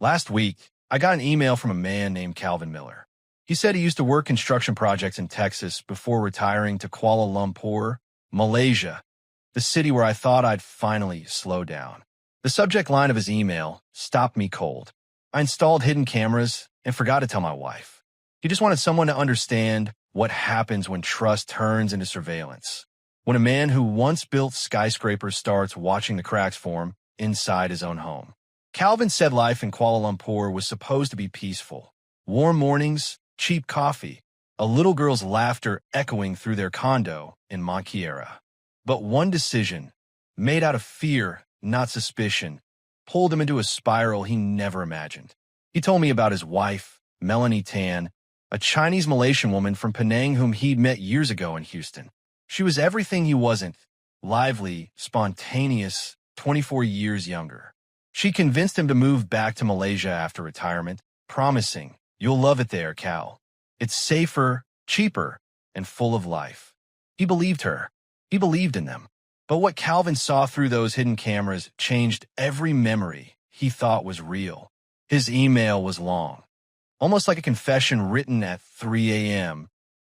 Last week, I got an email from a man named Calvin Miller. He said he used to work construction projects in Texas before retiring to Kuala Lumpur, Malaysia, the city where I thought I'd finally slow down. The subject line of his email stopped me cold. I installed hidden cameras and forgot to tell my wife. He just wanted someone to understand what happens when trust turns into surveillance. When a man who once built skyscrapers starts watching the cracks form inside his own home. Calvin said life in Kuala Lumpur was supposed to be peaceful. Warm mornings, cheap coffee, a little girl's laughter echoing through their condo in Montkiera. But one decision, made out of fear, not suspicion, pulled him into a spiral he never imagined. He told me about his wife, Melanie, a Chinese Malaysian woman from Penang whom he'd met years ago in Houston. She was everything he wasn't, lively, spontaneous, 24 years younger. She convinced him to move back to Malaysia after retirement, promising, "You'll love it there, Cal. It's safer, cheaper, and full of life." He believed her. He believed in them. But what Calvin saw through those hidden cameras changed every memory he thought was real. His email was long, almost like a confession written at 3 a.m.,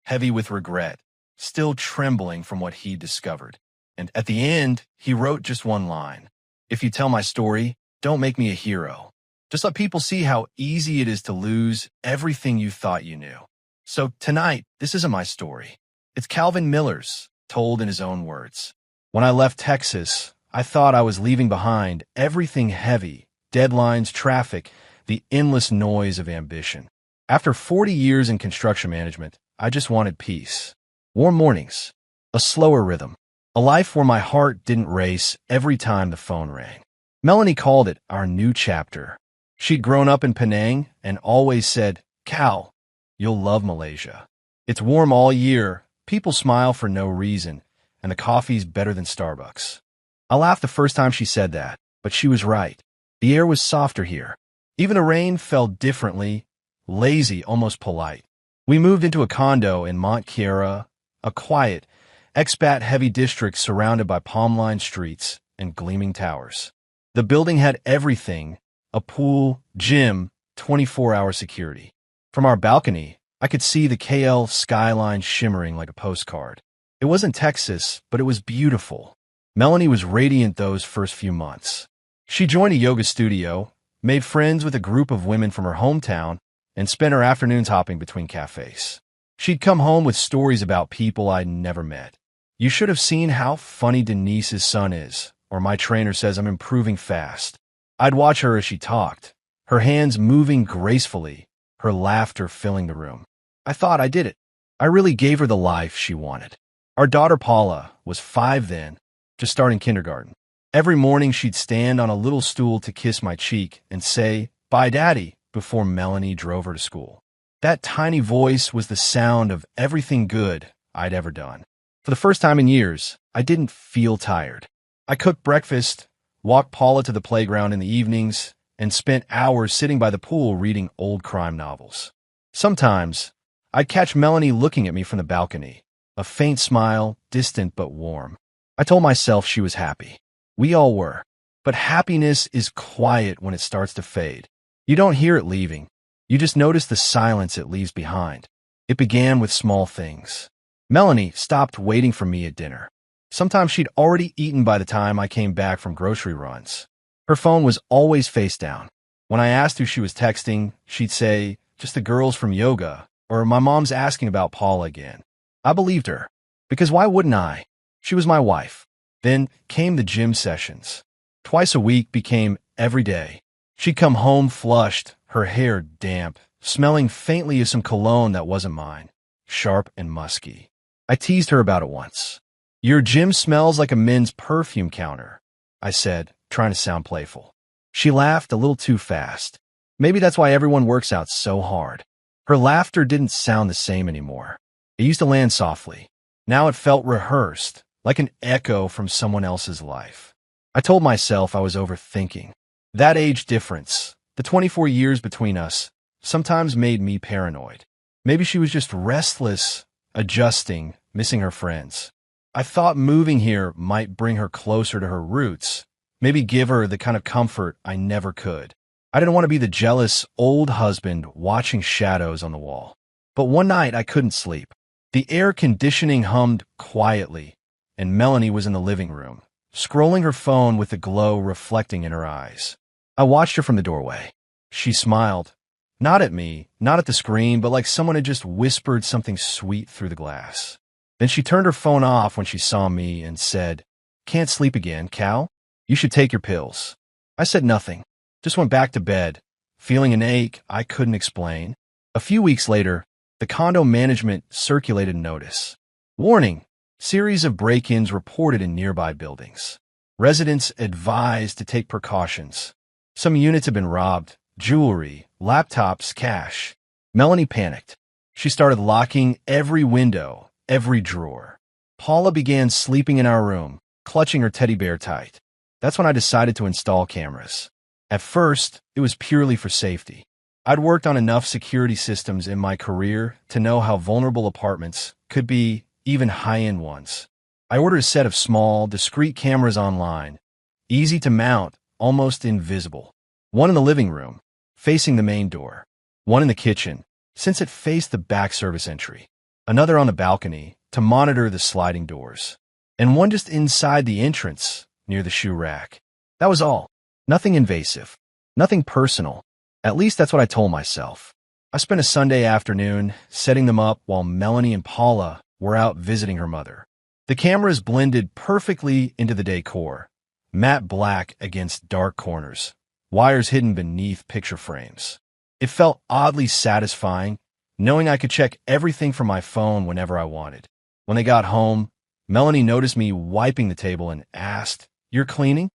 heavy with regret, still trembling from what he discovered. And at the end, he wrote just one line. "If you tell my story, don't make me a hero. Just let people see how easy it is to lose everything you thought you knew." So tonight, this isn't my story. It's Calvin Miller's, told in his own words. "When I left Texas, I thought I was leaving behind everything heavy, deadlines, traffic, the endless noise of ambition. After 40 years in construction management, I just wanted peace. Warm mornings, a slower rhythm, a life where my heart didn't race every time the phone rang." Melanie called it our new chapter. She'd grown up in Penang and always said, "Cal, you'll love Malaysia. It's warm all year, people smile for no reason, and the coffee's better than Starbucks." I laughed the first time she said that, but she was right. The air was softer here. Even the rain fell differently, lazy, almost polite. We moved into a condo in Montkiera, a quiet, expat-heavy district surrounded by palm-lined streets and gleaming towers. The building had everything: a pool, gym, 24-hour security. From our balcony, I could see the KL skyline shimmering like a postcard. It wasn't Texas, but it was beautiful. Melanie was radiant those first few months. She joined a yoga studio, made friends with a group of women from her hometown, and spent her afternoons hopping between cafes. She'd come home with stories about people I'd never met. "You should have seen how funny Denise's son is," or "My trainer says I'm improving fast." I'd watch her as she talked, her hands moving gracefully, her laughter filling the room. I thought I did it. I really gave her the life she wanted. Our daughter Paula was 5 then, just starting kindergarten. Every morning she'd stand on a little stool to kiss my cheek and say, "Bye, Daddy," before Melanie drove her to school. That tiny voice was the sound of everything good I'd ever done. For the first time in years, I didn't feel tired. I cooked breakfast, walked Paula to the playground in the evenings, and spent hours sitting by the pool reading old crime novels. Sometimes, I'd catch Melanie looking at me from the balcony, a faint smile, distant but warm. I told myself she was happy. We all were. But happiness is quiet when it starts to fade. You don't hear it leaving. You just notice the silence it leaves behind. It began with small things. Melanie stopped waiting for me at dinner. Sometimes she'd already eaten by the time I came back from grocery runs. Her phone was always face down. When I asked who she was texting, she'd say, "Just the girls from yoga," or "My mom's asking about Paula again." I believed her, because why wouldn't I? She was my wife. Then came the gym sessions. Twice a week became every day. She'd come home flushed, her hair damp, smelling faintly of some cologne that wasn't mine, sharp and musky. I teased her about it once. "Your gym smells like a men's perfume counter," I said, trying to sound playful. She laughed a little too fast. Maybe that's why everyone works out so hard. Her laughter didn't sound the same anymore. It used to land softly. Now it felt rehearsed, like an echo from someone else's life. I told myself I was overthinking. That age difference, the 24 years between us, sometimes made me paranoid. Maybe she was just restless, adjusting, missing her friends. I thought moving here might bring her closer to her roots, maybe give her the kind of comfort I never could. I didn't want to be the jealous old husband watching shadows on the wall. But one night I couldn't sleep. The air conditioning hummed quietly, and Melanie was in the living room, scrolling her phone with the glow reflecting in her eyes. I watched her from the doorway. She smiled. Not at me, not at the screen, but like someone had just whispered something sweet through the glass. Then she turned her phone off when she saw me and said, "Can't sleep again, Cal? You should take your pills." I said nothing, just went back to bed, feeling an ache I couldn't explain. A few weeks later, the condo management circulated a notice. Warning, series of break-ins reported in nearby buildings. Residents advised to take precautions. Some units have been robbed, jewelry, laptops, cash. Melanie panicked. She started locking every window, every drawer. Paula began sleeping in our room, clutching her teddy bear tight. That's when I decided to install cameras. At first, it was purely for safety. I'd worked on enough security systems in my career to know how vulnerable apartments could be, even high-end ones. I ordered a set of small, discreet cameras online, easy to mount, almost invisible. One in the living room, facing the main door. One in the kitchen, since it faced the back service entry. Another on the balcony, to monitor the sliding doors. And one just inside the entrance, near the shoe rack. That was all. Nothing invasive. Nothing personal. At least that's what I told myself. I spent a Sunday afternoon setting them up while Melanie and Paula were out visiting her mother. The cameras blended perfectly into the decor, matte black against dark corners, wires hidden beneath picture frames. It felt oddly satisfying, knowing I could check everything from my phone whenever I wanted. When they got home, Melanie noticed me wiping the table and asked, "You're cleaning?"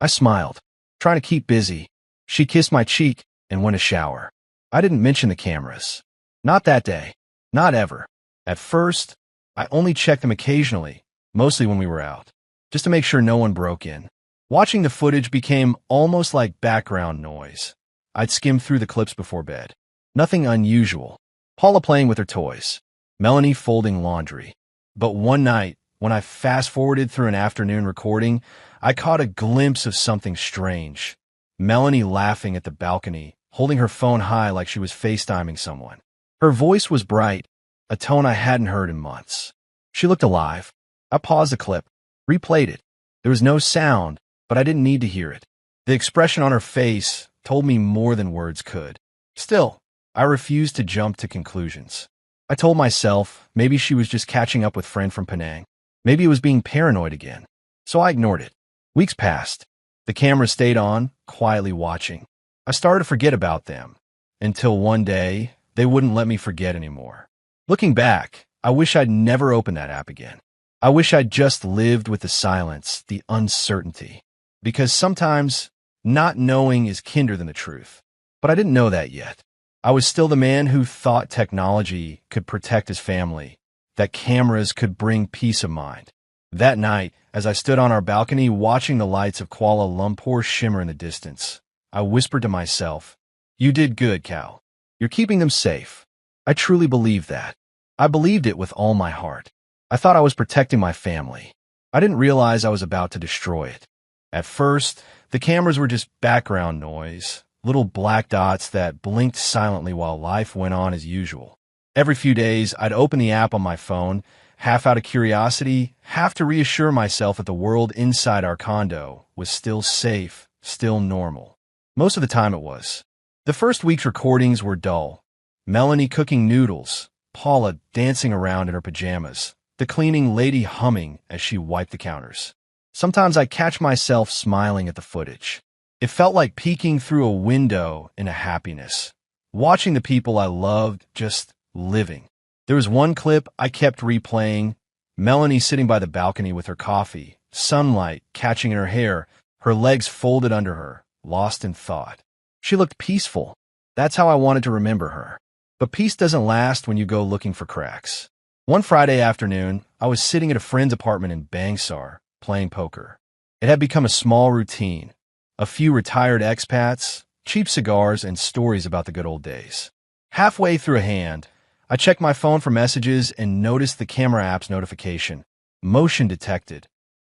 I smiled, trying to keep busy. She kissed my cheek and went to shower. I didn't mention the cameras. Not that day. Not ever. At first, I only checked them occasionally, mostly when we were out, just to make sure no one broke in. Watching the footage became almost like background noise. I'd skim through the clips before bed. Nothing unusual. Paula playing with her toys. Melanie folding laundry. But one night, when I fast-forwarded through an afternoon recording, I caught a glimpse of something strange. Melanie laughing at the balcony, holding her phone high like she was FaceTiming someone. Her voice was bright, a tone I hadn't heard in months. She looked alive. I paused the clip, replayed it. There was no sound, but I didn't need to hear it. The expression on her face told me more than words could. Still, I refused to jump to conclusions. I told myself maybe she was just catching up with a friend from Penang. Maybe it was being paranoid again. So I ignored it. Weeks passed. The camera stayed on, quietly watching. I started to forget about them, until one day, they wouldn't let me forget anymore. Looking back, I wish I'd never opened that app again. I wish I'd just lived with the silence, the uncertainty. Because sometimes, not knowing is kinder than the truth. But I didn't know that yet. I was still the man who thought technology could protect his family, that cameras could bring peace of mind. That night, as I stood on our balcony watching the lights of Kuala Lumpur shimmer in the distance, I whispered to myself, "You did good, Cal. You're keeping them safe." I truly believed that. I believed it with all my heart. I thought I was protecting my family. I didn't realize I was about to destroy it. At first, the cameras were just background noise, little black dots that blinked silently while life went on as usual. Every few days, I'd open the app on my phone, half out of curiosity, half to reassure myself that the world inside our condo was still safe, still normal. Most of the time it was. The first week's recordings were dull. Melanie cooking noodles, Paula dancing around in her pajamas, the cleaning lady humming as she wiped the counters. Sometimes I catch myself smiling at the footage. It felt like peeking through a window into happiness, watching the people I loved just living. There was one clip I kept replaying, Melanie sitting by the balcony with her coffee, sunlight catching in her hair, her legs folded under her, lost in thought. She looked peaceful. That's how I wanted to remember her. But peace doesn't last when you go looking for cracks. One Friday afternoon, I was sitting at a friend's apartment in Bangsar, playing poker. It had become a small routine. A few retired expats, cheap cigars, and stories about the good old days. Halfway through a hand, I checked my phone for messages and noticed the camera app's notification. Motion detected.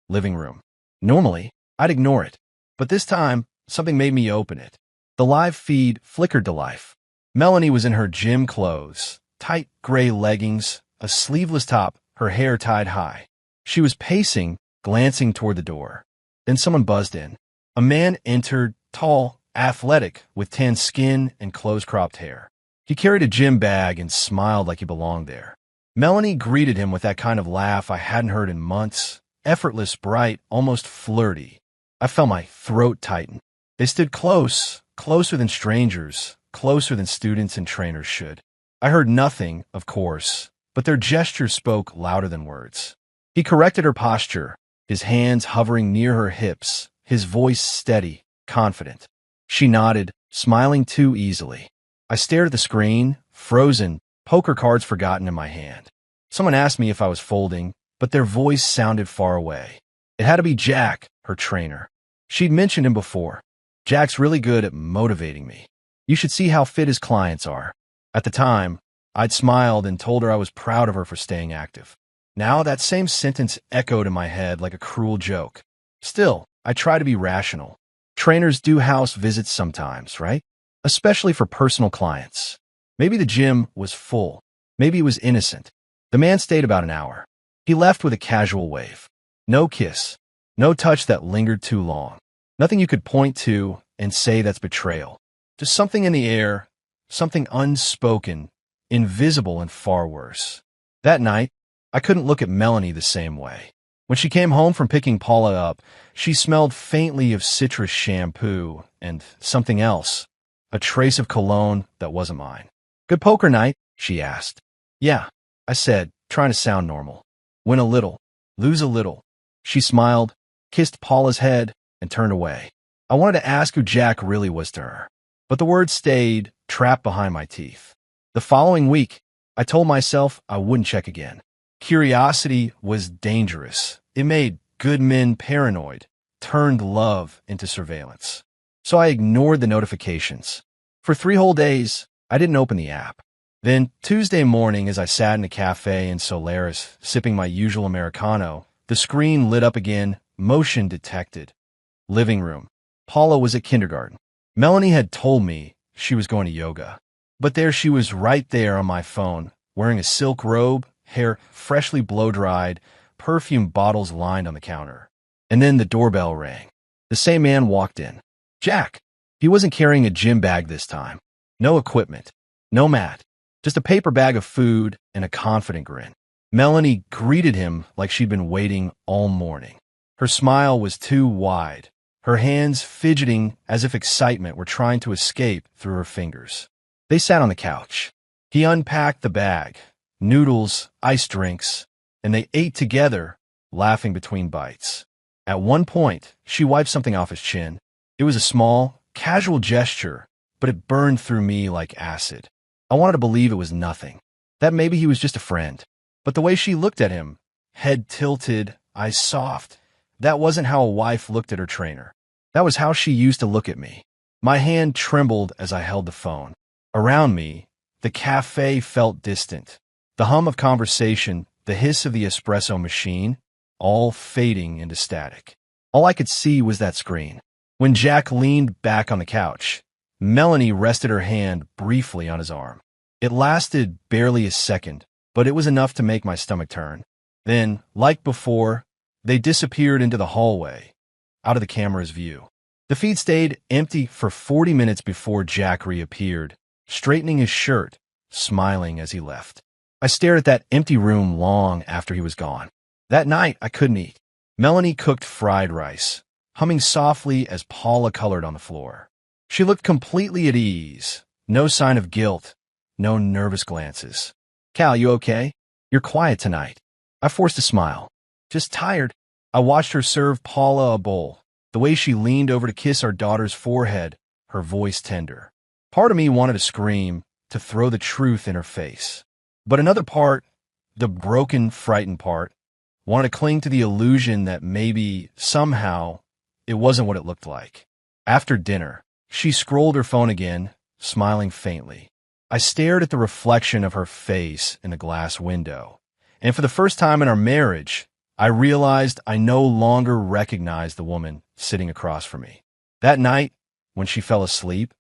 Living room. Normally, I'd ignore it. But this time, something made me open it. The live feed flickered to life. Melanie was in her gym clothes, tight gray leggings, a sleeveless top, her hair tied high. She was pacing, glancing toward the door. Then someone buzzed in. A man entered, tall, athletic, with tan skin and close-cropped hair. He carried a gym bag and smiled like he belonged there. Melanie greeted him with that kind of laugh I hadn't heard in months, effortless, bright, almost flirty. I felt my throat tighten. They stood close, closer than strangers, closer than students and trainers should. I heard nothing, of course, but their gestures spoke louder than words. He corrected her posture, his hands hovering near her hips, his voice steady, confident. She nodded, smiling too easily. I stared at the screen, frozen, poker cards forgotten in my hand. Someone asked me if I was folding, but their voice sounded far away. It had to be Jack, her trainer. She'd mentioned him before. Jack's really good at motivating me. You should see how fit his clients are. At the time, I'd smiled and told her I was proud of her for staying active. Now that same sentence echoed in my head like a cruel joke. Still, I try to be rational. Trainers do house visits sometimes, right? Especially for personal clients. Maybe the gym was full. Maybe it was innocent. The man stayed about an hour. He left with a casual wave. No kiss. No touch that lingered too long. Nothing you could point to and say that's betrayal. Just something in the air, something unspoken, invisible and far worse. That night, I couldn't look at Melanie the same way. When she came home from picking Paula up, she smelled faintly of citrus shampoo and something else, a trace of cologne that wasn't mine. Good poker night? She asked. Yeah, I said, trying to sound normal. Win a little, lose a little. She smiled, kissed Paula's head, and turned away. I wanted to ask who Jack really was to her, but the words stayed trapped behind my teeth. The following week, I told myself I wouldn't check again. Curiosity was dangerous. It made good men paranoid, turned love into surveillance. So I ignored the notifications. For 3 whole days, I didn't open the app. Then, Tuesday morning, as I sat in a cafe in Solaris, sipping my usual Americano, the screen lit up again, motion detected. Living room. Paula was at kindergarten. Melanie had told me she was going to yoga. But there she was right there on my phone, wearing a silk robe, hair freshly blow-dried, perfume bottles lined on the counter. And then the doorbell rang. The same man walked in. Jack. He wasn't carrying a gym bag this time. No equipment. No mat. Just a paper bag of food and a confident grin. Melanie greeted him like she'd been waiting all morning. Her smile was too wide, her hands fidgeting as if excitement were trying to escape through her fingers. They sat on the couch. He unpacked the bag, noodles, iced drinks, and they ate together, laughing between bites. At one point, she wiped something off his chin. It was a small, casual gesture, but it burned through me like acid. I wanted to believe it was nothing, that maybe he was just a friend. But the way she looked at him, head tilted, eyes soft, that wasn't how a wife looked at her trainer. That was how she used to look at me. My hand trembled as I held the phone. Around me, the cafe felt distant. The hum of conversation, the hiss of the espresso machine, all fading into static. All I could see was that screen. When Jack leaned back on the couch, Melanie rested her hand briefly on his arm. It lasted barely a second, but it was enough to make my stomach turn. Then, like before, they disappeared into the hallway, out of the camera's view. The feed stayed empty for 40 minutes before Jack reappeared, straightening his shirt, smiling as he left. I stared at that empty room long after he was gone. That night, I couldn't eat. Melanie cooked fried rice, humming softly as Paula colored on the floor. She looked completely at ease, no sign of guilt, no nervous glances. Cal, you okay? You're quiet tonight. I forced a smile. Just tired. I watched her serve Paula a bowl, the way she leaned over to kiss our daughter's forehead, her voice tender. Part of me wanted to scream, to throw the truth in her face. But another part, the broken, frightened part, wanted to cling to the illusion that maybe, somehow, it wasn't what it looked like. After dinner, she scrolled her phone again, smiling faintly. I stared at the reflection of her face in the glass window, and for the first time in our marriage, I realized I no longer recognized the woman sitting across from me. That night, when she fell asleep,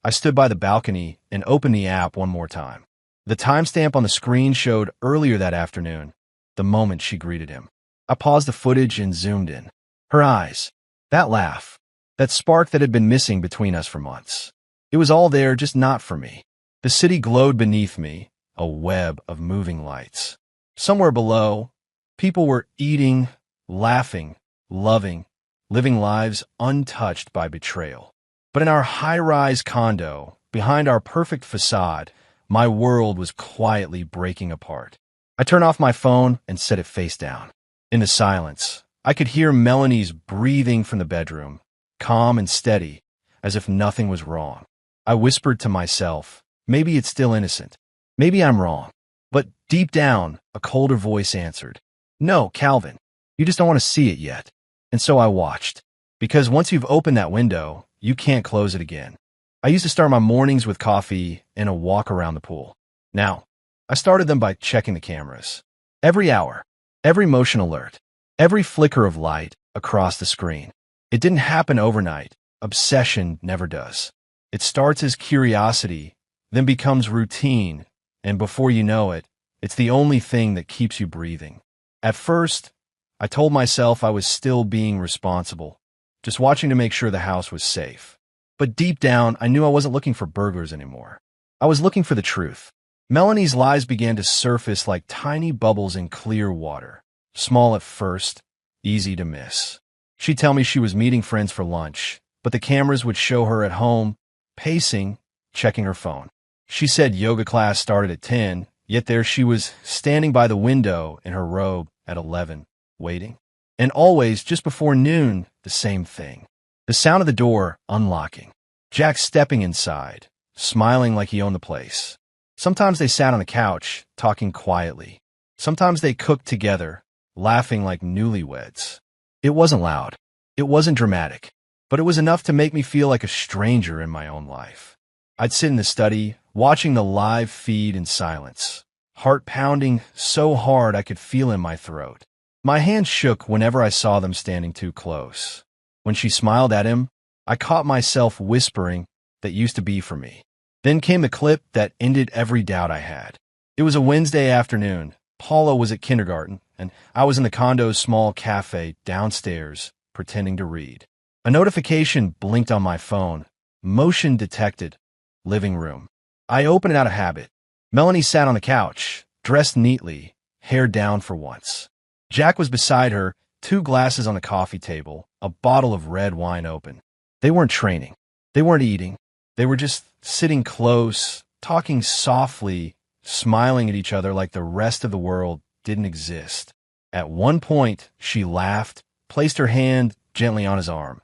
I stood by the balcony and opened the app one more time. The timestamp on the screen showed earlier that afternoon, the moment she greeted him. I paused the footage and zoomed in. Her eyes, that laugh, that spark that had been missing between us for months. It was all there, just not for me. The city glowed beneath me, a web of moving lights. Somewhere below, people were eating, laughing, loving, living lives untouched by betrayal. But in our high-rise condo, behind our perfect facade, my world was quietly breaking apart. I turned off my phone and set it face down. In the silence, I could hear Melanie's breathing from the bedroom, calm and steady, as if nothing was wrong. I whispered to myself, maybe it's still innocent. Maybe I'm wrong. But deep down, a colder voice answered, no, Calvin, you just don't want to see it yet. And so I watched. Because once you've opened that window, you can't close it again. I used to start my mornings with coffee and a walk around the pool. Now, I started them by checking the cameras. Every hour, every motion alert, every flicker of light across the screen. It didn't happen overnight. Obsession never does. It starts as curiosity, then becomes routine, and before you know it, it's the only thing that keeps you breathing. At first, I told myself I was still being responsible, just watching to make sure the house was safe. But deep down, I knew I wasn't looking for burglars anymore. I was looking for the truth. Melanie's lies began to surface like tiny bubbles in clear water. Small at first, easy to miss. She'd tell me she was meeting friends for lunch, but the cameras would show her at home, pacing, checking her phone. She said yoga class started at 10, yet there she was standing by the window in her robe at 11, waiting. And always, just before noon, the same thing. The sound of the door unlocking. Jack stepping inside, smiling like he owned the place. Sometimes they sat on the couch, talking quietly. Sometimes they cooked together, laughing like newlyweds. It wasn't loud. It wasn't dramatic. But it was enough to make me feel like a stranger in my own life. I'd sit in the study, watching the live feed in silence. Heart pounding so hard I could feel in my throat. My hands shook whenever I saw them standing too close. When she smiled at him, I caught myself whispering, that used to be for me. Then came the clip that ended every doubt I had. It was a Wednesday afternoon. Paula was at kindergarten, and I was in the condo's small cafe downstairs, pretending to read. A notification blinked on my phone. Motion detected. Living room. I opened it out of habit. Melanie sat on the couch, dressed neatly, hair down for once. Jack was beside her, 2 glasses on the coffee table, a bottle of red wine open. They weren't training. They weren't eating. They were just sitting close, talking softly, smiling at each other like the rest of the world didn't exist. At one point, she laughed, placed her hand gently on his arm.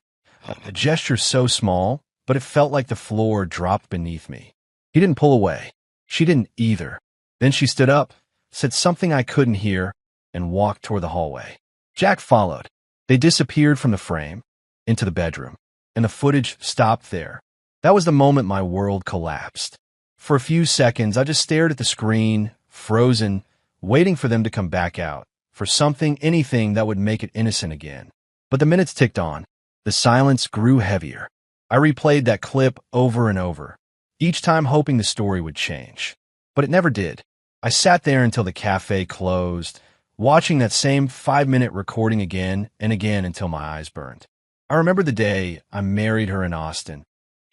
A gesture so small, but it felt like the floor dropped beneath me. He didn't pull away. She didn't either. Then she stood up, said something I couldn't hear, and walked toward the hallway. Jack followed. They disappeared from the frame, into the bedroom, and the footage stopped there. That was the moment my world collapsed. For a few seconds, I just stared at the screen, frozen, waiting for them to come back out, for something, anything that would make it innocent again. But the minutes ticked on. The silence grew heavier. I replayed that clip over and over, each time hoping the story would change. But it never did. I sat there until the cafe closed, watching that same 5-minute recording again and again until my eyes burned. I remember the day I married her in Austin,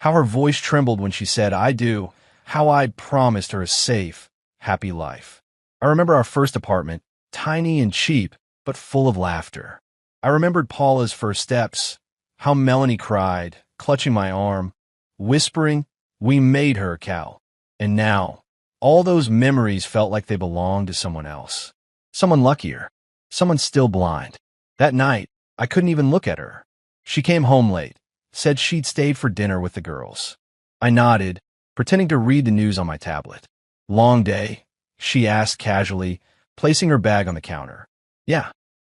how her voice trembled when she said, I do, how I'd promised her a safe, happy life. I remember our first apartment, tiny and cheap, but full of laughter. I remembered Paula's first steps, how Melanie cried, clutching my arm, whispering, we made her, Cal. And now, all those memories felt like they belonged to someone else. Someone luckier. Someone still blind. That night, I couldn't even look at her. She came home late, said she'd stayed for dinner with the girls. I nodded, pretending to read the news on my tablet. Long day, she asked casually, placing her bag on the counter. Yeah,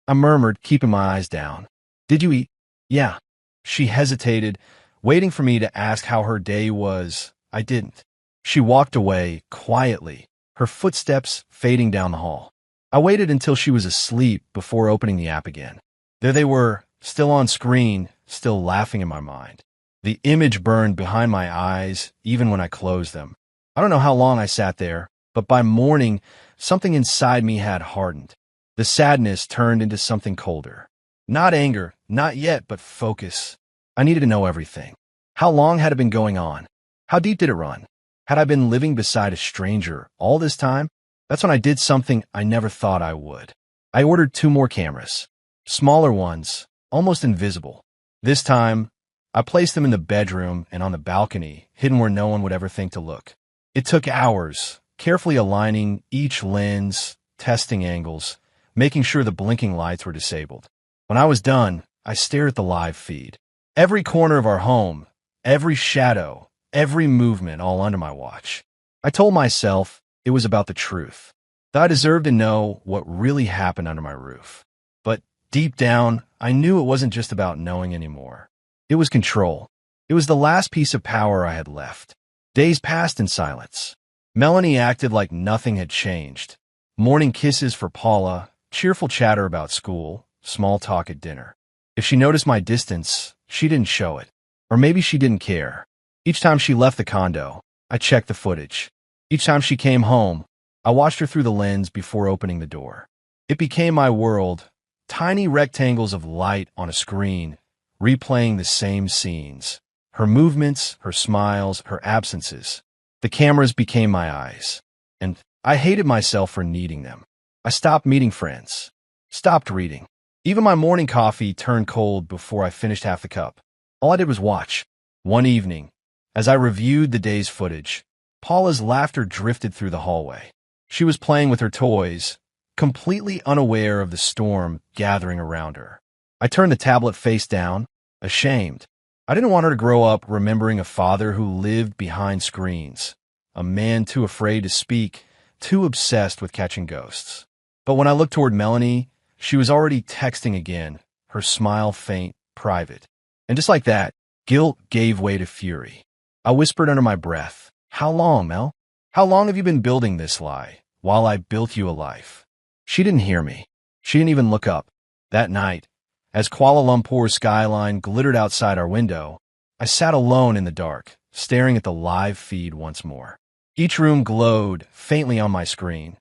I murmured, keeping my eyes down. Did you eat? Yeah. She hesitated, waiting for me to ask how her day was. I didn't. She walked away, quietly, her footsteps fading down the hall. I waited until she was asleep before opening the app again. There they were, still on screen, still laughing in my mind. The image burned behind my eyes even when I closed them. I don't know how long I sat there, but by morning, something inside me had hardened. The sadness turned into something colder. Not anger, not yet, but focus. I needed to know everything. How long had it been going on? How deep did it run? Had I been living beside a stranger all this time? That's when I did something I never thought I would. I ordered 2 more cameras. Smaller ones, almost invisible. This time, I placed them in the bedroom and on the balcony, hidden where no one would ever think to look. It took hours, carefully aligning each lens, testing angles, making sure the blinking lights were disabled. When I was done, I stared at the live feed. Every corner of our home, every shadow, every movement all under my watch. I told myself it was about the truth, that I deserved to know what really happened under my roof. But deep down, I knew it wasn't just about knowing anymore. It was control. It was the last piece of power I had left. Days passed in silence. Melanie acted like nothing had changed. Morning kisses for Paula, cheerful chatter about school, small talk at dinner. If she noticed my distance, she didn't show it. Or maybe she didn't care. Each time she left the condo, I checked the footage. Each time she came home, I watched her through the lens before opening the door. It became my world, tiny rectangles of light on a screen, replaying the same scenes. Her movements, her smiles, her absences. The cameras became my eyes. And I hated myself for needing them. I stopped meeting friends. Stopped reading. Even my morning coffee turned cold before I finished half the cup. All I did was watch. One evening, as I reviewed the day's footage, Paula's laughter drifted through the hallway. She was playing with her toys, completely unaware of the storm gathering around her. I turned the tablet face down, ashamed. I didn't want her to grow up remembering a father who lived behind screens, a man too afraid to speak, too obsessed with catching ghosts. But when I looked toward Melanie, she was already texting again, her smile faint, private. And just like that, guilt gave way to fury. I whispered under my breath, "How long, Mel? How long have you been building this lie, while I built you a life?" She didn't hear me. She didn't even look up. That night, as Kuala Lumpur's skyline glittered outside our window, I sat alone in the dark, staring at the live feed once more. Each room glowed faintly on my screen.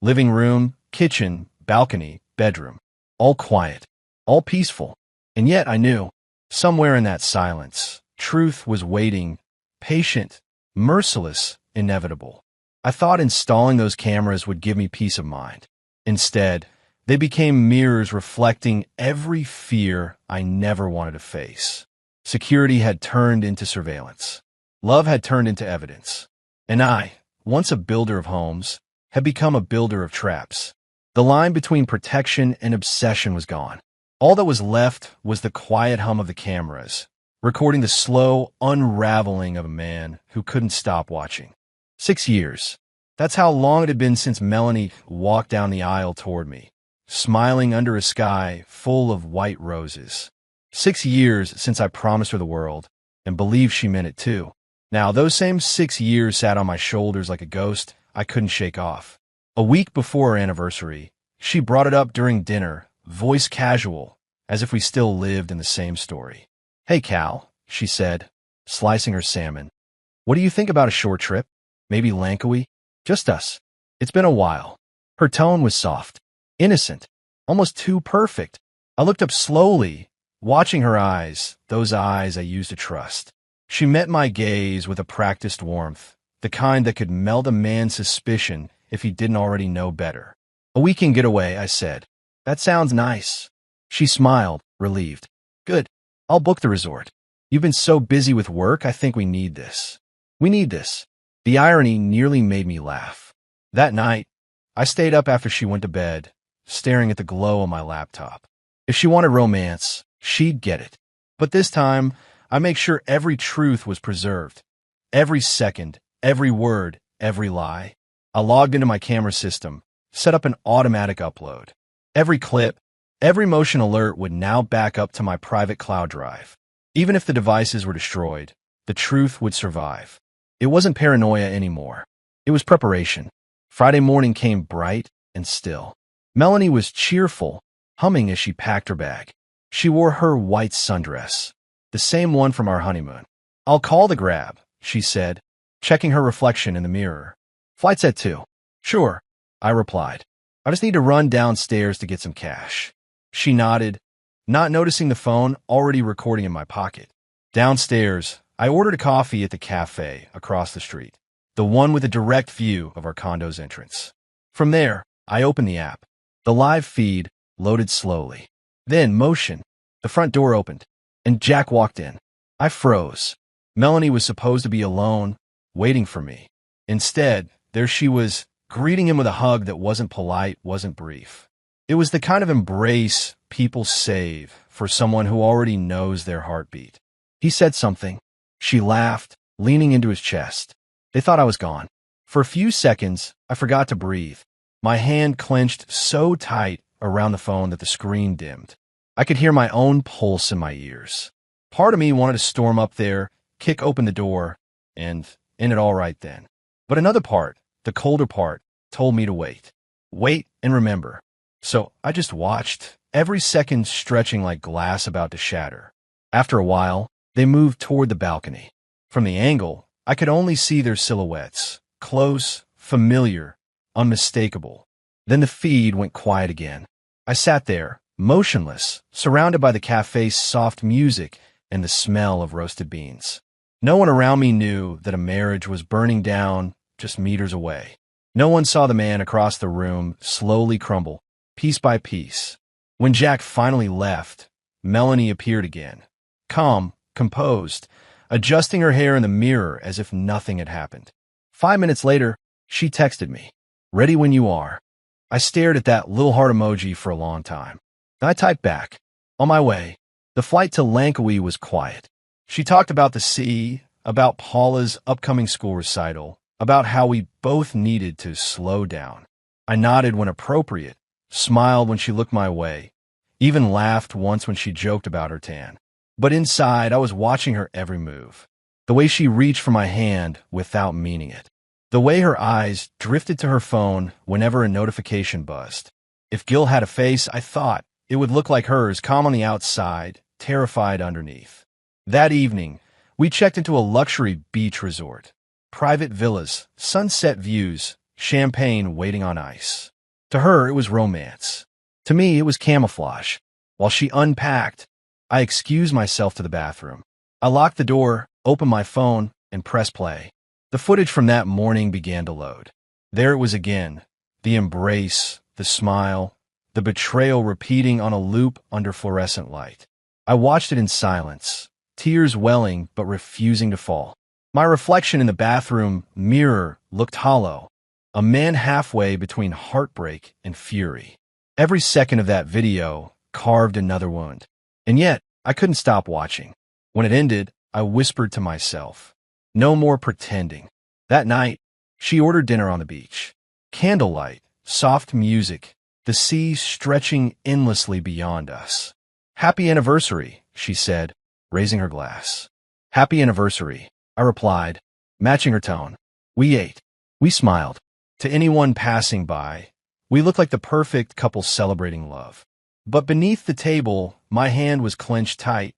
Living room, kitchen, balcony, bedroom. All quiet, all peaceful. And yet I knew, somewhere in that silence, truth was waiting, patient, merciless, inevitable. I thought installing those cameras would give me peace of mind. Instead, they became mirrors reflecting every fear I never wanted to face. Security had turned into surveillance. Love had turned into evidence. And I, once a builder of homes, had become a builder of traps. The line between protection and obsession was gone. All that was left was the quiet hum of the cameras, recording the slow unraveling of a man who couldn't stop watching. 6 years. That's how long it had been since Melanie walked down the aisle toward me, smiling under a sky full of white roses. 6 years since I promised her the world, and believed she meant it too. Now, those same 6 years sat on my shoulders like a ghost I couldn't shake off. A week before our anniversary, she brought it up during dinner, voice casual, as if we still lived in the same story. "Hey, Cal," she said, slicing her salmon. "What do you think about a short trip? Maybe Langkawi? Just us. It's been a while." Her tone was soft, innocent, almost too perfect. I looked up slowly, watching her eyes, those eyes I used to trust. She met my gaze with a practiced warmth, the kind that could melt a man's suspicion if he didn't already know better. "A weekend getaway," I said. "That sounds nice." She smiled, relieved. "Good. I'll book the resort. You've been so busy with work, I think we need this. We need this." The irony nearly made me laugh. That night, I stayed up after she went to bed, staring at the glow on my laptop. If she wanted romance, she'd get it. But this time, I make sure every truth was preserved. Every second, every word, every lie. I logged into my camera system, set up an automatic upload. Every clip, every motion alert would now back up to my private cloud drive. Even if the devices were destroyed, the truth would survive. It wasn't paranoia anymore. It was preparation. Friday morning came bright and still. Melanie was cheerful, humming as she packed her bag. She wore her white sundress, The same one from our honeymoon. I'll call the grab, she said, checking her reflection in the mirror. Flight's at 2. Sure, I replied. I just need to run downstairs to get some cash. She nodded, not noticing the phone already recording in my pocket. Downstairs, I ordered a coffee at the cafe across the street, the one with a direct view of our condo's entrance. From there, I opened the app. The live feed loaded slowly. Then, motion. The front door opened, and Jack walked in. I froze. Melanie was supposed to be alone, waiting for me. Instead, there she was, greeting him with a hug that wasn't polite, wasn't brief. It was the kind of embrace people save for someone who already knows their heartbeat. He said something. She laughed, leaning into his chest. They thought I was gone. For a few seconds, I forgot to breathe. My hand clenched so tight around the phone that the screen dimmed. I could hear my own pulse in my ears. Part of me wanted to storm up there, kick open the door, and end it all right then. But another part, the colder part, told me to wait. Wait and remember. So I just watched, every second stretching like glass about to shatter. After a while, they moved toward the balcony. From the angle, I could only see their silhouettes, close, familiar, unmistakable. Then the feed went quiet again. I sat there, motionless, surrounded by the cafe's soft music and the smell of roasted beans. No one around me knew that a marriage was burning down just meters away. No one saw the man across the room slowly crumble, piece by piece. When Jack finally left, Melanie appeared again, calm, composed, adjusting her hair in the mirror as if nothing had happened. 5 minutes later, she texted me, "Ready when you are." I stared at that little heart emoji for a long time. I typed back, "On my way." The flight to Langkawi was quiet. She talked about the sea, about Paula's upcoming school recital, about how we both needed to slow down. I nodded when appropriate, smiled when she looked my way, even laughed once when she joked about her tan. But inside, I was watching her every move. The way she reached for my hand without meaning it. The way her eyes drifted to her phone whenever a notification buzzed. If Gil had a face, I thought, it would look like hers, calm on the outside, terrified underneath. That evening, we checked into a luxury beach resort. Private villas, sunset views, champagne waiting on ice. To her, it was romance. To me, it was camouflage. While she unpacked, I excused myself to the bathroom. I locked the door, opened my phone, and pressed play. The footage from that morning began to load. There it was again, the embrace, the smile, the betrayal repeating on a loop under fluorescent light. I watched it in silence, tears welling but refusing to fall. My reflection in the bathroom mirror looked hollow, a man halfway between heartbreak and fury. Every second of that video carved another wound. And yet, I couldn't stop watching. When it ended, I whispered to myself, "No more pretending." That night, she ordered dinner on the beach. Candlelight, soft music, the sea stretching endlessly beyond us. "Happy anniversary," she said, raising her glass. "Happy anniversary," I replied, matching her tone. We ate. We smiled. To anyone passing by, we looked like the perfect couple celebrating love. But beneath the table, my hand was clenched tight,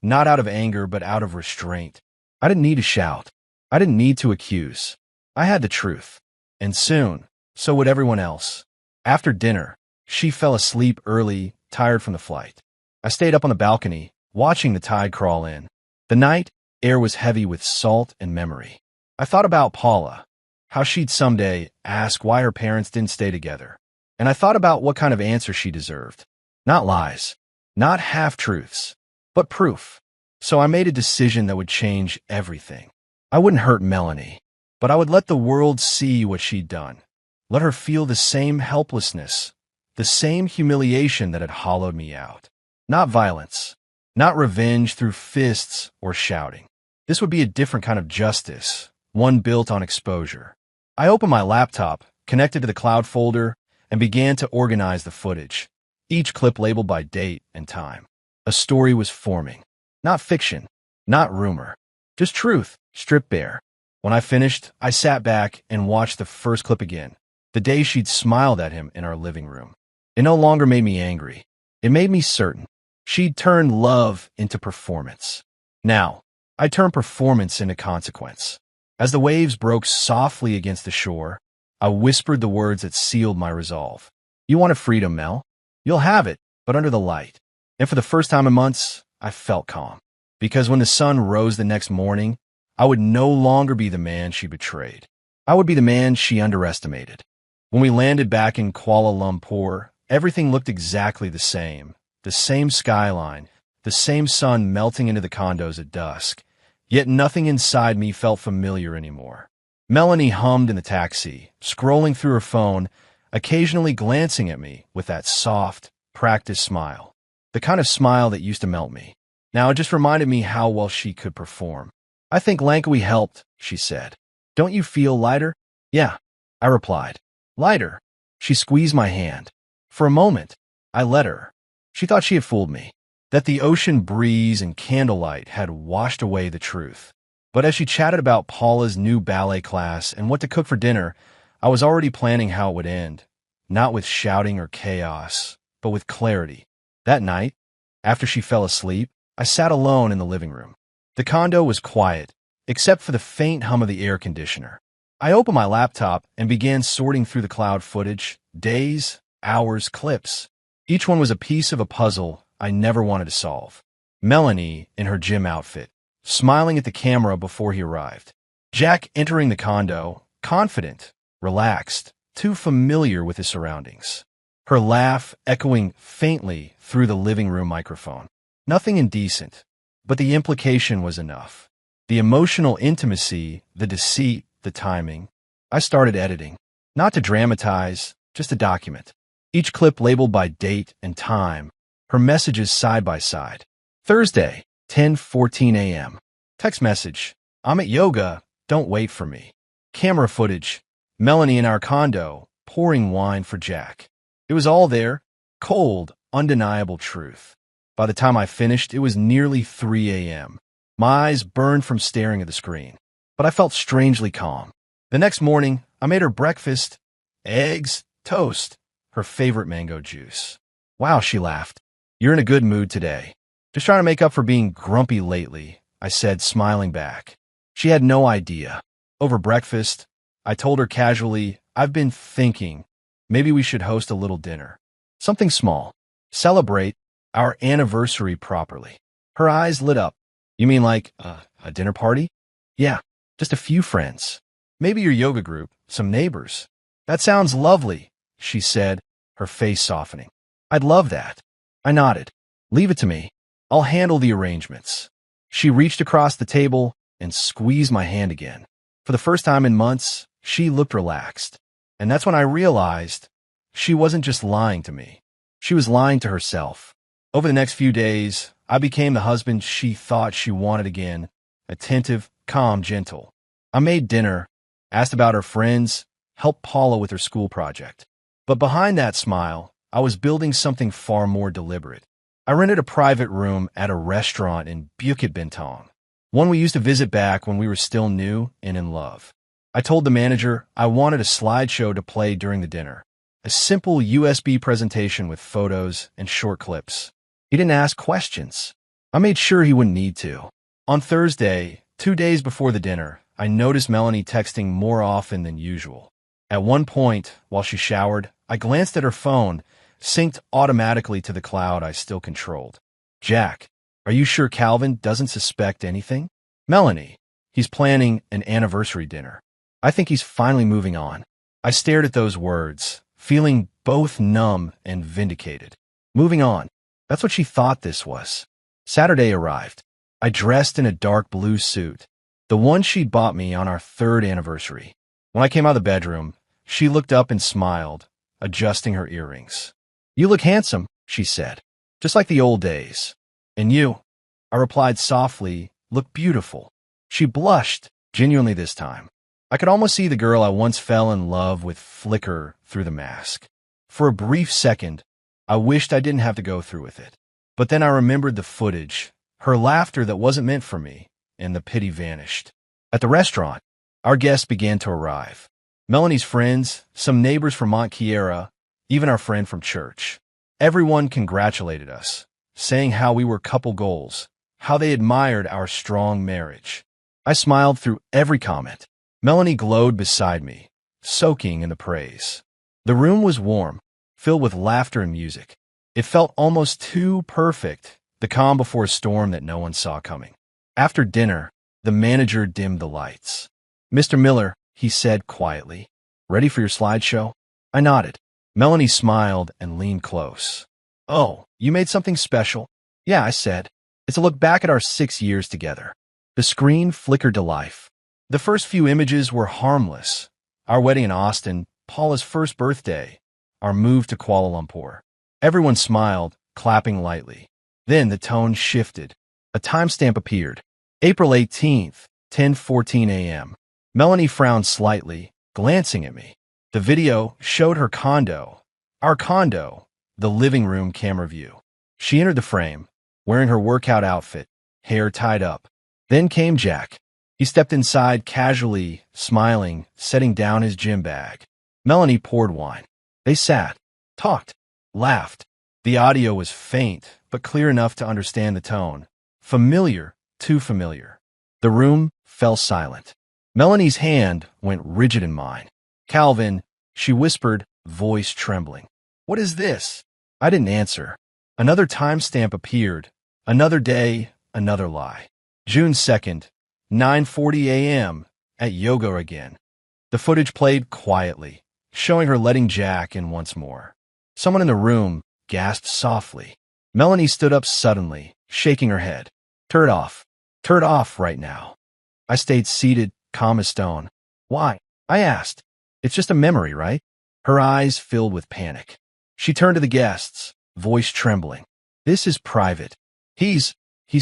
not out of anger but out of restraint. I didn't need to shout. I didn't need to accuse. I had the truth. And soon, so would everyone else. After dinner, she fell asleep early, tired from the flight. I stayed up on the balcony, watching the tide crawl in. The night air was heavy with salt and memory. I thought about Paula, how she'd someday ask why her parents didn't stay together. And I thought about what kind of answer she deserved. Not lies, not half-truths, but proof. So I made a decision that would change everything. I wouldn't hurt Melanie, but I would let the world see what she'd done. Let her feel the same helplessness, the same humiliation that had hollowed me out. Not violence, not revenge through fists or shouting. This would be a different kind of justice, one built on exposure. I opened my laptop, connected to the cloud folder, and began to organize the footage, each clip labeled by date and time. A story was forming. Not fiction, not rumor, just truth, stripped bare. When I finished, I sat back and watched the first clip again, the day she'd smiled at him in our living room. It no longer made me angry. It made me certain. She'd turned love into performance. Now, I turned performance into consequence. As the waves broke softly against the shore, I whispered the words that sealed my resolve. You wanted freedom, Mel? You'll have it, but under the light. And for the first time in months, I felt calm. Because when the sun rose the next morning, I would no longer be the man she betrayed. I would be the man she underestimated. When we landed back in Kuala Lumpur, everything looked exactly the same. The same skyline, the same sun melting into the condos at dusk. Yet nothing inside me felt familiar anymore. Melanie hummed in the taxi, scrolling through her phone, occasionally glancing at me with that soft, practiced smile. The kind of smile that used to melt me. Now it just reminded me how well she could perform. I think Langkawi helped, she said. Don't you feel lighter? Yeah, I replied. Lighter. She squeezed my hand. For a moment, I let her. She thought she had fooled me, that the ocean breeze and candlelight had washed away the truth. But as she chatted about Paula's new ballet class and what to cook for dinner, I was already planning how it would end. Not with shouting or chaos, but with clarity. That night, after she fell asleep, I sat alone in the living room. The condo was quiet, except for the faint hum of the air conditioner. I opened my laptop and began sorting through the cloud footage, days, hours, clips. Each one was a piece of a puzzle I never wanted to solve. Melanie in her gym outfit, smiling at the camera before he arrived. Jack entering the condo, confident, relaxed, too familiar with his surroundings. Her laugh echoing faintly through the living room microphone. Nothing indecent, but the implication was enough. The emotional intimacy, the deceit, the timing. I started editing. Not to dramatize, just to document. Each clip labeled by date and time, her messages side by side. Thursday, 10:14 a.m. Text message, I'm at yoga, don't wait for me. Camera footage, Melanie in our condo, pouring wine for Jack. It was all there, cold, undeniable truth. By the time I finished, it was nearly 3 a.m. My eyes burned from staring at the screen, but I felt strangely calm. The next morning, I made her breakfast, eggs, toast, her favorite mango juice. Wow, she laughed. You're in a good mood today. Just trying to make up for being grumpy lately, I said, smiling back. She had no idea. Over breakfast, I told her casually, I've been thinking, maybe we should host a little dinner. Something small. Celebrate our anniversary properly. Her eyes lit up. You mean like a dinner party? Yeah, just a few friends. Maybe your yoga group, some neighbors. That sounds lovely, she said, her face softening. I'd love that. I nodded. Leave it to me. I'll handle the arrangements. She reached across the table and squeezed my hand again. For the first time in months, she looked relaxed. And that's when I realized she wasn't just lying to me. She was lying to herself. Over the next few days, I became the husband she thought she wanted again, attentive, calm, gentle. I made dinner, asked about her friends, helped Paula with her school project. But behind that smile, I was building something far more deliberate. I rented a private room at a restaurant in Bukit Bintang, one we used to visit back when we were still new and in love. I told the manager I wanted a slideshow to play during the dinner, a simple USB presentation with photos and short clips. He didn't ask questions. I made sure he wouldn't need to. On Thursday, 2 days before the dinner, I noticed Melanie texting more often than usual. At one point, while she showered, I glanced at her phone, synced automatically to the cloud I still controlled. Jack, are you sure Calvin doesn't suspect anything? Melanie, he's planning an anniversary dinner. I think he's finally moving on. I stared at those words, feeling both numb and vindicated. Moving on. That's what she thought this was. Saturday arrived. I dressed in a dark blue suit, the one she'd bought me on our 3rd anniversary. When I came out of the bedroom, she looked up and smiled, adjusting her earrings. You look handsome, she said, just like the old days. And you, I replied softly, look beautiful. She blushed, genuinely this time. I could almost see the girl I once fell in love with flicker through the mask. For a brief second, I wished I didn't have to go through with it. But then I remembered the footage, her laughter that wasn't meant for me, and the pity vanished. At the restaurant, our guests began to arrive. Melanie's friends, some neighbors from Mont Kiara, even our friend from church. Everyone congratulated us, saying how we were couple goals, how they admired our strong marriage. I smiled through every comment. Melanie glowed beside me, soaking in the praise. The room was warm, filled with laughter and music. It felt almost too perfect, the calm before a storm that no one saw coming. After dinner, the manager dimmed the lights. "Mr. Miller," he said quietly, "ready for your slideshow?" I nodded. Melanie smiled and leaned close. "Oh, you made something special?" "Yeah," I said. "It's a look back at our 6 years together." The screen flickered to life. The first few images were harmless. Our wedding in Austin, Paula's first birthday, our move to Kuala Lumpur. Everyone smiled, clapping lightly. Then the tone shifted. A timestamp appeared. April 18th, 10:14 a.m. Melanie frowned slightly, glancing at me. The video showed her condo, our condo, the living room camera view. She entered the frame, wearing her workout outfit, hair tied up. Then came Jack. He stepped inside casually, smiling, setting down his gym bag. Melanie poured wine. They sat, talked, laughed. The audio was faint, but clear enough to understand the tone. Familiar, too familiar. The room fell silent. Melanie's hand went rigid in mine. "Calvin," she whispered, voice trembling. "What is this?" I didn't answer. Another timestamp appeared. Another day, another lie. June 2nd, 9:40 a.m., at yoga again. The footage played quietly, showing her letting Jack in once more. Someone in the room gasped softly. Melanie stood up suddenly, shaking her head. "Turn it off. Turn it off right now." I stayed seated, calm as stone. "Why?" I asked. "It's just a memory, right?" Her eyes filled with panic. She turned to the guests, voice trembling. "This is private. He's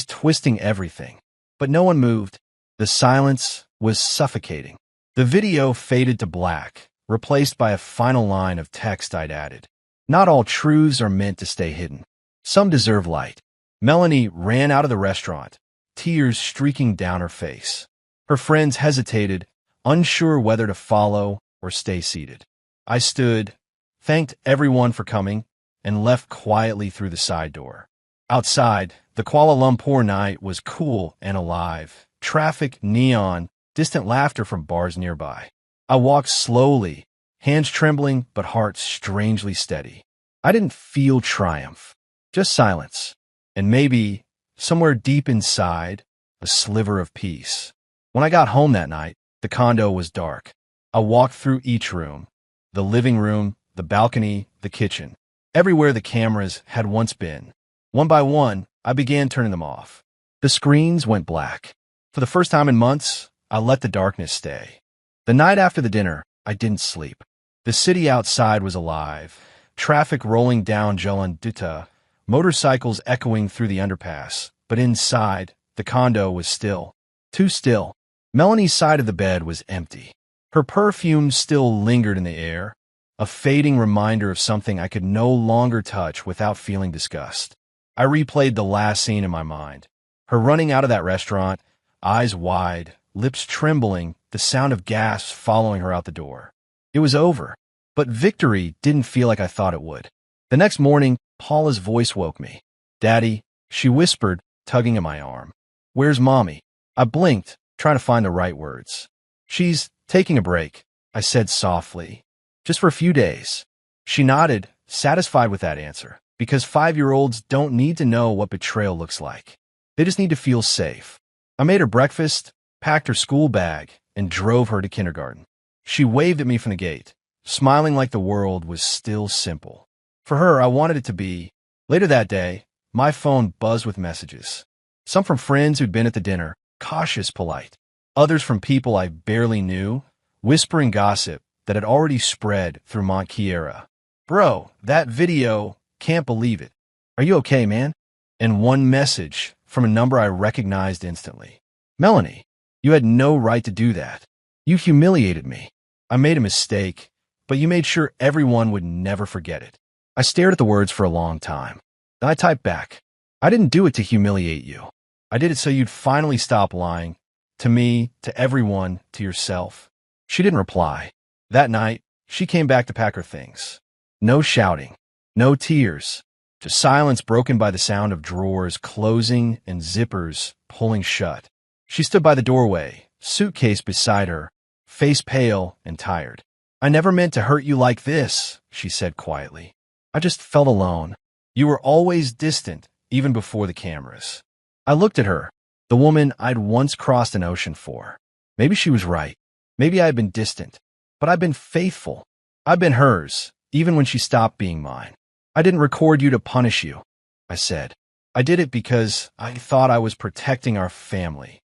twisting everything." But no one moved. The silence was suffocating. The video faded to black, replaced by a final line of text I'd added. "Not all truths are meant to stay hidden. Some deserve light." Melanie ran out of the restaurant, tears streaking down her face. Her friends hesitated, unsure whether to follow or stay seated. I stood, thanked everyone for coming, and left quietly through the side door. Outside, the Kuala Lumpur night was cool and alive. Traffic, neon, distant laughter from bars nearby. I walked slowly, hands trembling but heart strangely steady. I didn't feel triumph, just silence, and maybe, somewhere deep inside, a sliver of peace. When I got home that night, the condo was dark. I walked through each room, the living room, the balcony, the kitchen, everywhere the cameras had once been. One by one, I began turning them off. The screens went black. For the first time in months, I let the darkness stay. The night after the dinner, I didn't sleep. The city outside was alive. Traffic rolling down Jalan Duta, motorcycles echoing through the underpass. But inside, the condo was still. Too still. Melanie's side of the bed was empty. Her perfume still lingered in the air, a fading reminder of something I could no longer touch without feeling disgust. I replayed the last scene in my mind. Her running out of that restaurant, eyes wide, lips trembling, the sound of gasps following her out the door. It was over, but victory didn't feel like I thought it would. The next morning, Paula's voice woke me. "Daddy," she whispered, tugging at my arm. "Where's Mommy?" I blinked, trying to find the right words. "She's taking a break," I said softly. "Just for a few days." She nodded, satisfied with that answer, because 5-year-olds don't need to know what betrayal looks like. They just need to feel safe. I made her breakfast, packed her school bag, and drove her to kindergarten. She waved at me from the gate, smiling like the world was still simple. For her, I wanted it to be. Later that day, my phone buzzed with messages. Some from friends who'd been at the dinner, cautious, polite. Others from people I barely knew, whispering gossip that had already spread through Montkiera. "Bro, that video, can't believe it. Are you okay, man?" And one message from a number I recognized instantly. "Melanie, you had no right to do that. You humiliated me. I made a mistake, but you made sure everyone would never forget it." I stared at the words for a long time. Then I typed back, "I didn't do it to humiliate you. I did it so you'd finally stop lying. To me, to everyone, to yourself." She didn't reply. That night, she came back to pack her things. No shouting, no tears, to silence broken by the sound of drawers closing and zippers pulling shut. She stood by the doorway, suitcase beside her, face pale and tired. "I never meant to hurt you like this," she said quietly. "I just felt alone. You were always distant, even before the cameras." I looked at her, the woman I'd once crossed an ocean for. Maybe she was right. Maybe I had been distant, but I'd been faithful. I'd been hers, even when she stopped being mine. "I didn't record you to punish you," I said. "I did it because I thought I was protecting our family."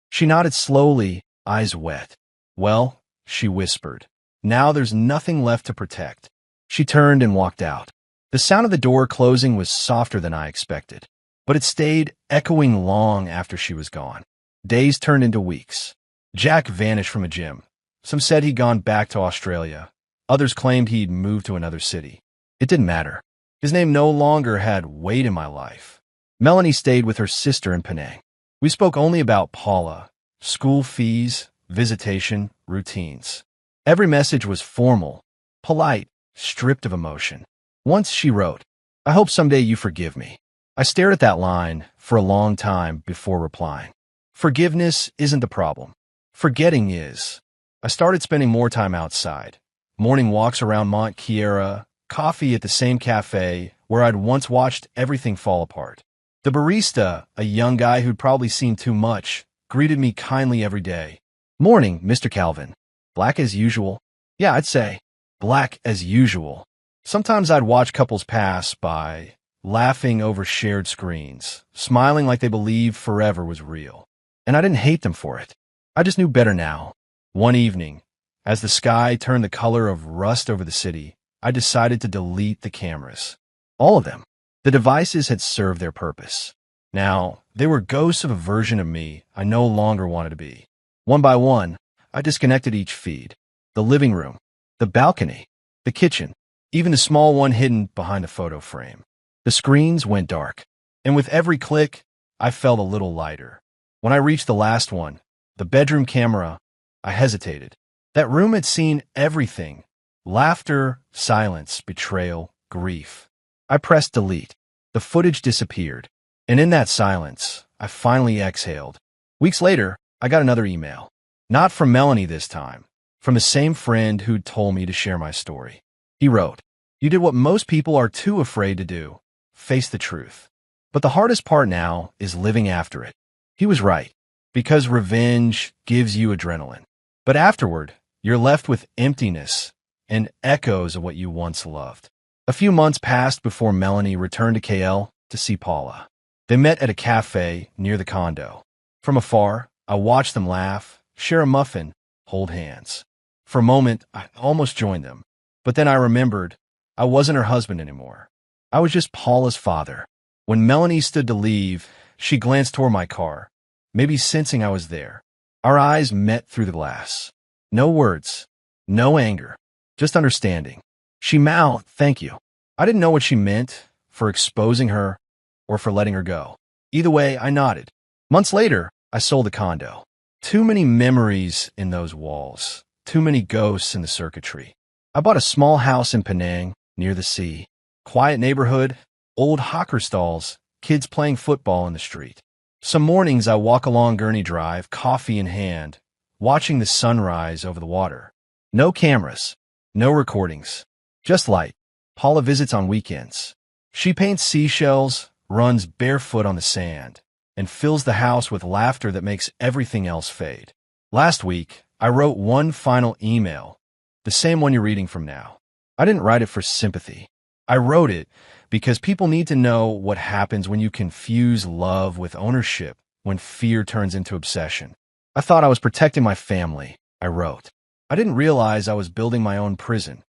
She nodded slowly, eyes wet. "Well," she whispered, "now there's nothing left to protect." She turned and walked out. The sound of the door closing was softer than I expected, but it stayed echoing long after she was gone. Days turned into weeks. Jack vanished from a gym. Some said he'd gone back to Australia. Others claimed he'd moved to another city. It didn't matter. His name no longer had weight in my life. Melanie stayed with her sister in Penang. We spoke only about Paula, school fees, visitation, routines. Every message was formal, polite, stripped of emotion. Once she wrote, "I hope someday you forgive me." I stared at that line for a long time before replying. Forgiveness isn't the problem. Forgetting is. I started spending more time outside. Morning walks around Mont Kiara, coffee at the same cafe where I'd once watched everything fall apart. The barista, a young guy who'd probably seen too much, greeted me kindly every day. "Morning, Mr. Calvin. Black as usual?" "Yeah, I'd say. Black as usual." Sometimes I'd watch couples pass by, laughing over shared screens, smiling like they believed forever was real. And I didn't hate them for it. I just knew better now. One evening, as the sky turned the color of rust over the city, I decided to delete the cameras. All of them. The devices had served their purpose. Now, they were ghosts of a version of me I no longer wanted to be. One by one, I disconnected each feed. The living room, the balcony, the kitchen, even the small one hidden behind a photo frame. The screens went dark, and with every click, I felt a little lighter. When I reached the last one, the bedroom camera, I hesitated. That room had seen everything: laughter, silence, betrayal, grief. I pressed delete. The footage disappeared, and in that silence, I finally exhaled. Weeks later, I got another email. Not from Melanie this time, from the same friend who'd told me to share my story. He wrote, "You did what most people are too afraid to do. Face the truth. But the hardest part now is living after it." He was right, because revenge gives you adrenaline. But afterward, you're left with emptiness and echoes of what you once loved. A few months passed before Melanie returned to KL to see Paula. They met at a cafe near the condo. From afar, I watched them laugh, share a muffin, hold hands. For a moment, I almost joined them. But then I remembered I wasn't her husband anymore. I was just Paula's father. When Melanie stood to leave, she glanced toward my car, maybe sensing I was there. Our eyes met through the glass. No words, no anger, just understanding. She mouthed, "Thank you." I didn't know what she meant, for exposing her or for letting her go. Either way, I nodded. Months later, I sold the condo. Too many memories in those walls, too many ghosts in the circuitry. I bought a small house in Penang, near the sea. Quiet neighborhood, old hawker stalls, kids playing football in the street. Some mornings I walk along Gurney Drive, coffee in hand, watching the sunrise over the water. No cameras, no recordings, just light. Paula visits on weekends. She paints seashells, runs barefoot on the sand, and fills the house with laughter that makes everything else fade. Last week, I wrote one final email, the same one you're reading from now. I didn't write it for sympathy. I wrote it because people need to know what happens when you confuse love with ownership, when fear turns into obsession. I thought I was protecting my family, I wrote. I didn't realize I was building my own prison.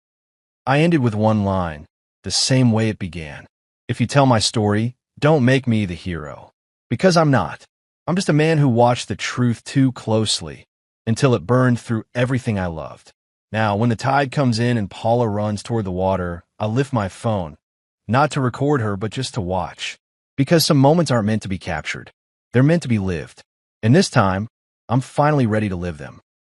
I ended with one line, the same way it began. "If you tell my story, don't make me the hero." Because I'm not. I'm just a man who watched the truth too closely until it burned through everything I loved. Now, when the tide comes in and Paula runs toward the water, I lift my phone, not to record her, but just to watch. Because some moments aren't meant to be captured. They're meant to be lived. And this time, I'm finally ready to live them.